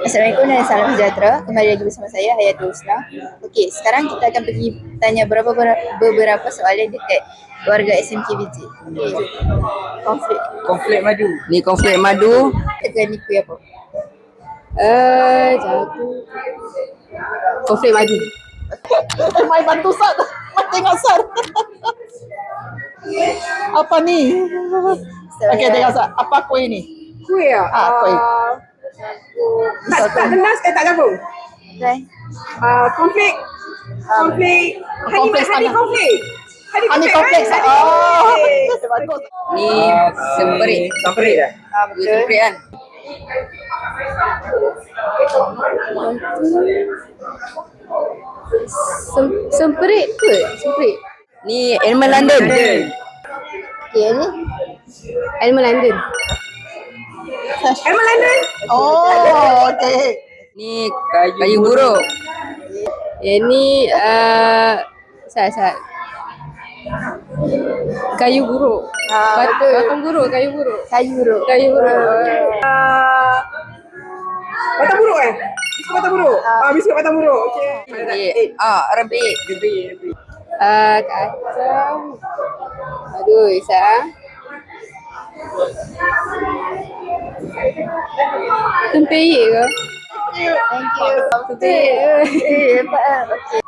Assalamualaikum dan salam sejahtera. Kembali lagi bersama saya Hayatul Husna. Okey, sekarang kita akan pergi tanya beberapa soalan dekat warga SMKBJ. Okey. Konflik. Konflik madu. Ni konflik madu. Tekan ni kuih apa? Jago. Konflik madu. Mai bantu Sat. Mai tengok Sat. Apa ni? Okey, tengok Sat. Apa kuih ni? Kuih ah. Kuih. Tak kenas tak gabung. Try. Konflik. Konflik Hari sana. konflik. Ani konflik. Oh. Bagus. Ni semperit. Semperit dah. Ni semperit kan. Semperit ke? Semperit. Ni Animal London. Okey, ni Animal London. Animal London. Oh, okey. Ni kayu buruk. Yang ni sat. Kayu buruk. betul. Batang buruk, kayu buruk. Kayu buruk. Kayu buruk. Batang buruk biskut batang buruk. Biskut batang buruk. Okey. Rempit. Kacang. Aduh, Isa. Tempeyek ke? Thank you. Tempeyek. Dapat lah. Okey.